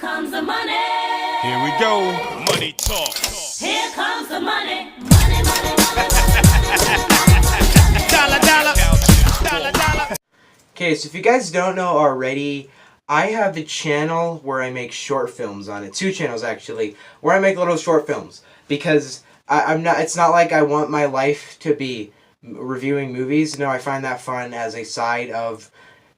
comes the money. Here we go. Money talk. Here comes the money. Money, money, money, Dollar, dollar. Dollar, dollar. Okay, so if you guys don't know already, I have a channel where I make short films on it. 2 channels actually, where I make little short films. Because I'm not. It's not like I want my life to be reviewing movies. No, I find that fun as a side of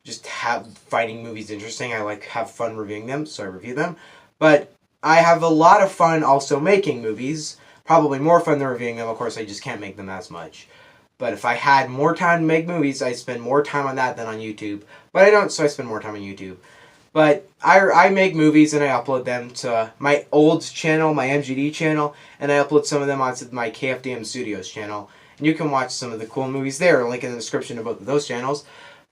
just finding movies interesting. I like have fun reviewing them, so I review them. But I have a lot of fun also making movies. Probably more fun than reviewing them. Of course, I just can't make them as much. But if I had more time to make movies, I spend more time on that than on YouTube. But I don't, so I spend more time on YouTube. But I make movies and I upload them to my old channel, my MGD channel, and I upload some of them onto my KFDM Studios channel. And you can watch some of the cool movies there, link in the description of both of those channels.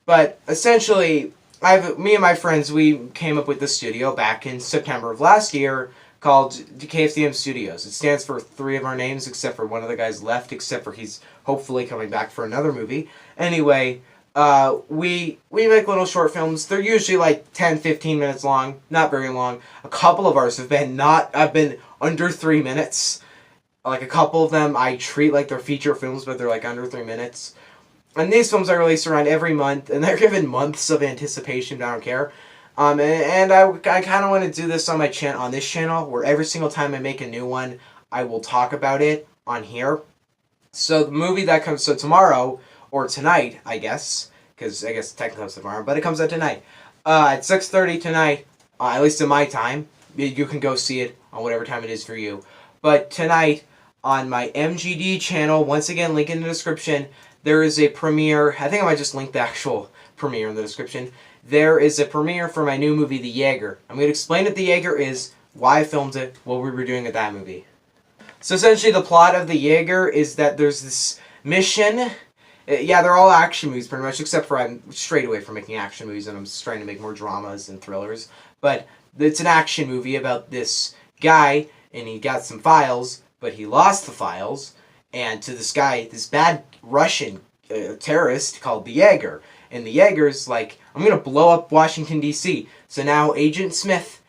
But essentially, me and my friends, we came up with this studio back in September of last year called KFDM Studios. It stands for 3 of our names, except for one of the guys left, except for he's hopefully coming back for another movie. Anyway, we make little short films. They're usually like 10-15 minutes long, not very long. A couple of ours have been under 3 minutes. Like a couple of them I treat like they're feature films, but they're like under 3 minutes. And these films are released around every month, and they're given months of anticipation. I don't care. And I kind of want to do this on on this channel, where every single time I make a new one, I will talk about it on here. So the movie that comes tomorrow or tonight, I guess, because I guess technically it's tomorrow, but it comes out tonight at 6:30 tonight, at least in my time. You can go see it on whatever time it is for you. But tonight on my MGD channel, once again, link in the description. There is a premiere. I think I might just link the actual premiere in the description. There is a premiere for my new movie, The Jaeger. I'm going to explain what The Jaeger is, why I filmed it, what we were doing with that movie. So essentially the plot of The Jaeger is that there's this mission. Yeah, they're all action movies pretty much, except for I'm straight away from making action movies and I'm just trying to make more dramas and thrillers. But it's an action movie about this guy, and he got some files, but he lost the files. And to this guy, this bad Russian terrorist called the Jaeger. And the Jaeger's like, I'm going to blow up Washington, D.C. So now Agent Smith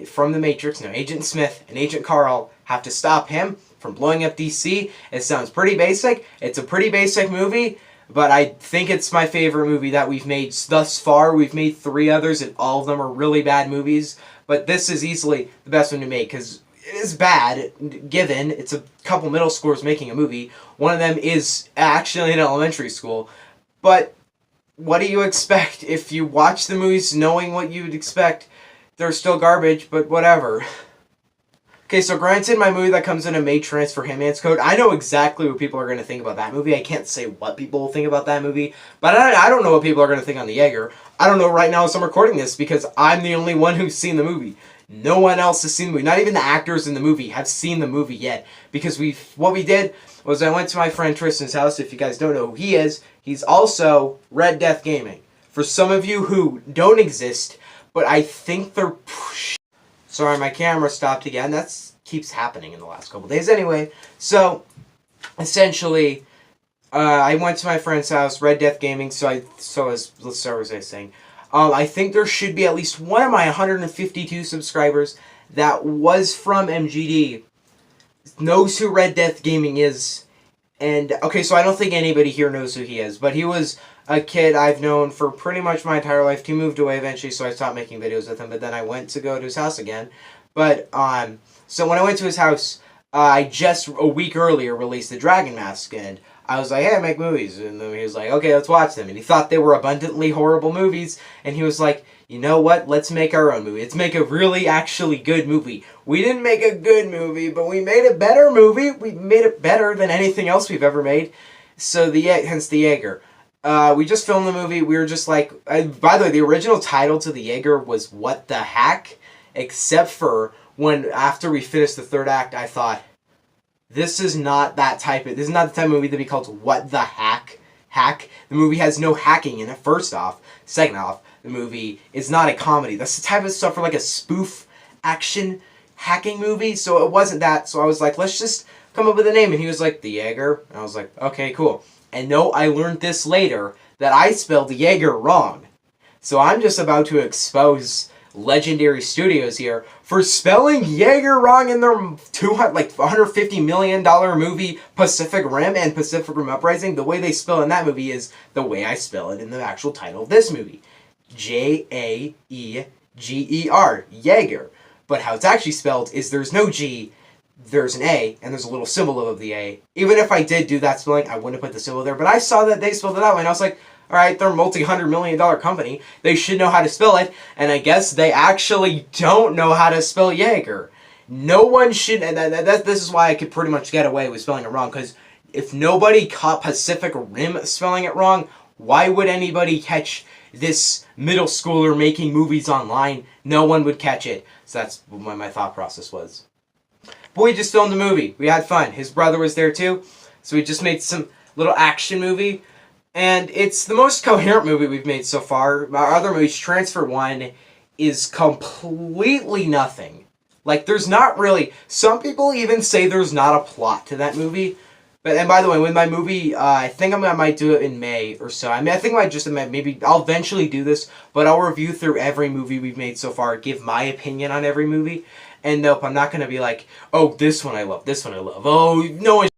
from The Matrix, Agent Smith and Agent Carl have to stop him from blowing up D.C. It sounds pretty basic. It's a pretty basic movie, but I think it's my favorite movie that we've made thus far. We've made 3 others, and all of them are really bad movies. But this is easily the best one to make, because it is bad, given it's a couple middle schoolers making a movie. One of them is actually in elementary school. But what do you expect? If you watch the movies knowing what you would expect, they're still garbage, but whatever. Okay, so granted, my movie that comes in a May transfer Hitman's Code, I know exactly what people are going to think about that movie. I can't say what people will think about that movie, but I don't know what people are going to think on The Jaeger. I don't know right now as I'm recording this, because I'm the only one who's seen the movie. No one else has seen the movie. Not even the actors in the movie have seen the movie yet. Because what we did was I went to my friend Tristan's house. If you guys don't know who he is, he's also Red Death Gaming. For some of you who don't exist, but I think they're... Sorry, my camera stopped again. That keeps happening in the last couple days. Anyway, so essentially, I went to my friend's house, Red Death Gaming. Let's start with what I was saying. I think there should be at least one of my 152 subscribers that was from MGD knows who Red Death Gaming is. And, okay, so I don't think anybody here knows who he is, but he was a kid I've known for pretty much my entire life. He moved away eventually, so I stopped making videos with him, but then I went to go to his house again. But, so when I went to his house, I just a week earlier released the Dragon Mask, and I was like, hey, I make movies. And then he was like, okay, let's watch them. And he thought they were abundantly horrible movies. And he was like, you know what? Let's make our own movie. Let's make a really, actually good movie. We didn't make a good movie, but we made a better movie. We made it better than anything else we've ever made. So, hence the Jaeger. We just filmed the movie. We were just like... by the way, the original title to the Jaeger was What the Hack? Except for when, after we finished the 3rd act, I thought... This is not the type of movie to be called What the Hack. The movie has no hacking in it, first off. Second off, the movie is not a comedy. That's the type of stuff for like a spoof action hacking movie. So it wasn't that. So I was like, let's just come up with a name. And he was like, The Jaeger. And I was like, okay, cool. And no, I learned this later, that I spelled Jaeger wrong. So I'm just about to expose Legendary Studios here for spelling Jaeger wrong in their $150 million movie Pacific Rim and Pacific Rim Uprising. The way they spell in that movie is the way I spell it in the actual title of this movie. Jaeger. Jaeger. But how it's actually spelled is there's no G, there's an A, and there's a little symbol of the A. Even if I did do that spelling, I wouldn't have put the symbol there. But I saw that they spelled it that way, and I was like, alright, they're a multi-$100 million company. They should know how to spell it, and I guess they actually don't know how to spell Jaeger. No one should, and this is why I could pretty much get away with spelling it wrong, because if nobody caught Pacific Rim spelling it wrong, why would anybody catch this middle schooler making movies online? No one would catch it. So that's what my thought process was. But we just filmed the movie. We had fun. His brother was there too. So we just made some little action movie. And it's the most coherent movie we've made so far. Our other movies, Transfer 1, is completely nothing. Like, there's not really... Some people even say there's not a plot to that movie. And by the way, with my movie, I think I might do it in May or so. I mean, I think I might just, maybe, I'll eventually do this, but I'll review through every movie we've made so far, give my opinion on every movie. And nope, I'm not going to be like, oh, this one I love, this one I love. Oh, no one...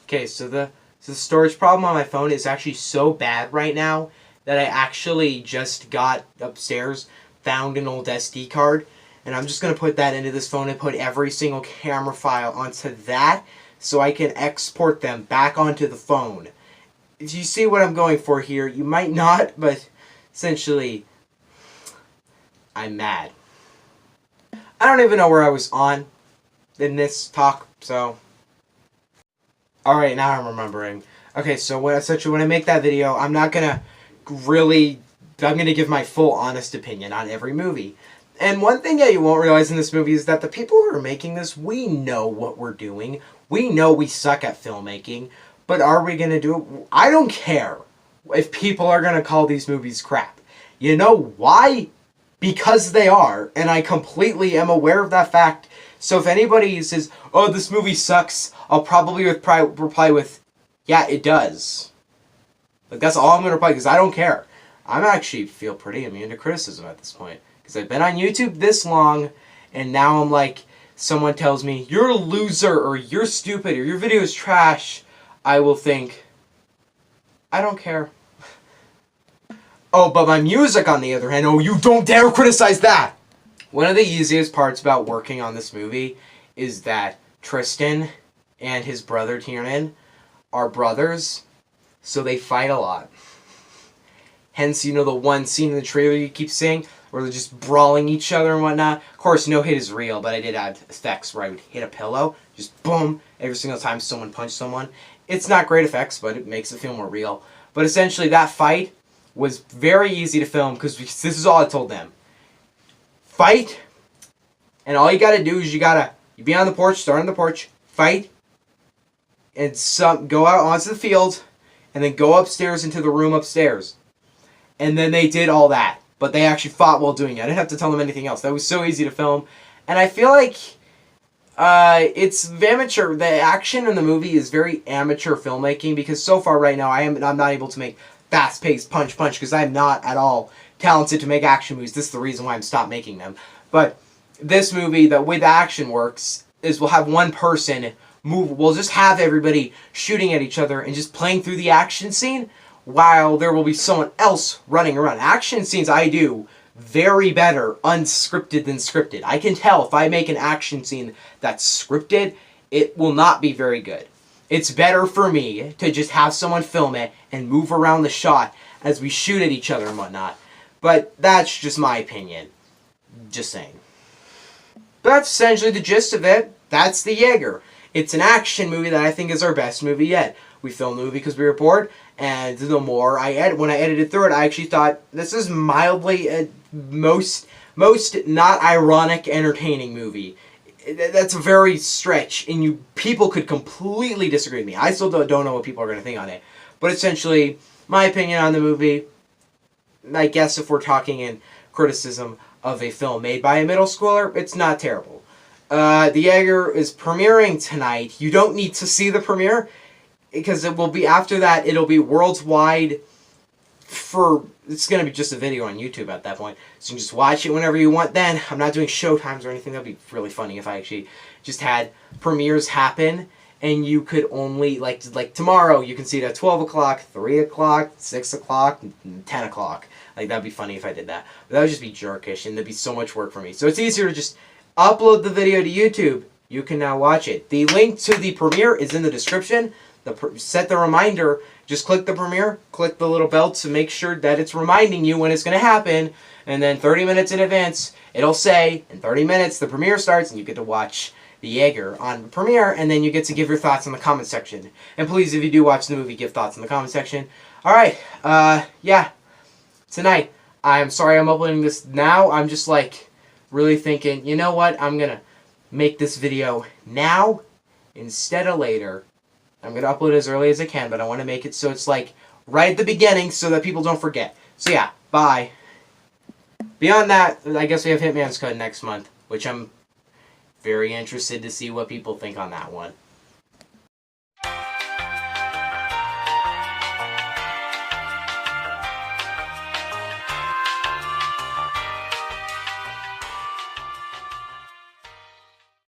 Okay, so the storage problem on my phone is actually so bad right now that I actually just got upstairs, found an old SD card, and I'm just going to put that into this phone and put every single camera file onto that, so I can export them back onto the phone. If you see what I'm going for here, you might not, but essentially, I'm mad. I don't even know where I was on in this talk, so... Alright, now I'm remembering. Okay, so essentially when I make that video, I'm not gonna really... I'm gonna give my full honest opinion on every movie. And one thing that you won't realize in this movie is that the people who are making this, we know what we're doing. We know we suck at filmmaking, but are we going to do it? I don't care if people are going to call these movies crap. You know why? Because they are, and I completely am aware of that fact. So if anybody says, oh, this movie sucks, I'll probably reply with, yeah, it does. Like, that's all I'm going to reply, because I don't care. I actually feel pretty immune to criticism at this point. Because I've been on YouTube this long, and now I'm like, someone tells me, you're a loser, or you're stupid, or your video is trash, I will think, I don't care. Oh, but my music, on the other hand, oh, you don't dare criticize that! One of the easiest parts about working on this movie is that Tristan and his brother Tiernan are brothers, so they fight a lot. Hence, you know, the one scene in the trailer you keep seeing, where they're just brawling each other and whatnot. Of course, no hit is real, but I did add effects where I would hit a pillow, just boom, every single time someone punched someone. It's not great effects, but it makes it feel more real. But essentially, that fight was very easy to film, because this is all I told them. Fight, and all you gotta do is you be on the porch, start on the porch, fight, and go out onto the field, and then go upstairs into the room upstairs. And then they did all that. But they actually fought while doing it. I didn't have to tell them anything else. That was so easy to film. And I feel like it's amateur. The action in the movie is very amateur filmmaking, because so far right now I'm not able to make fast-paced punch because I'm not at all talented to make action movies. This is the reason why I'm stopped making them. But this movie, the way the action works is we'll have one person move. We'll just have everybody shooting at each other and just playing through the action scene, while there will be someone else running around. Action scenes I do very better unscripted than scripted. I can tell if I make an action scene that's scripted, it will not be very good. It's better for me to just have someone film it and move around the shot as we shoot at each other and whatnot. But that's just my opinion. Just saying. But that's essentially the gist of it. That's the Jaeger. It's an action movie that I think is our best movie yet. We filmed the movie because we were bored, and the more when I edited through it, I actually thought this is mildly most not ironic entertaining movie. That's a very stretch, and people could completely disagree with me. I still don't know what people are going to think on it. But essentially, my opinion on the movie, I guess if we're talking in criticism of a film made by a middle schooler, it's not terrible. The Jaeger is premiering tonight. You don't need to see the premiere, because it will be, after that, it'll be worldwide it's gonna be just a video on YouTube at that point, so you can just watch it whenever you want. Then I'm not doing show times or anything. That'd be really funny if I actually just had premieres happen, and you could only like tomorrow you can see it at 12 o'clock, 3 o'clock, 6 o'clock, 10 o'clock. Like, that'd be funny if I did that. But that would just be jerkish, and there'd be so much work for me. So it's easier to just upload the video to YouTube. You can now watch it. The link to the premiere is in the description. Set the reminder. Just click the premiere, click the little bell to make sure that it's reminding you when it's going to happen. And then 30 minutes in advance, it'll say, in 30 minutes, the premiere starts, and you get to watch the Jaeger on the premiere, and then you get to give your thoughts in the comment section. And please, if you do watch the movie, give thoughts in the comment section. Alright, yeah. Tonight, I'm sorry I'm uploading this now. I'm just, like, really thinking, you know what? I'm going to make this video now instead of later. I'm going to upload it as early as I can, but I want to make it so it's, like, right at the beginning so that people don't forget. So, yeah, bye. Beyond that, I guess we have Hitman's Code next month, which I'm very interested to see what people think on that one.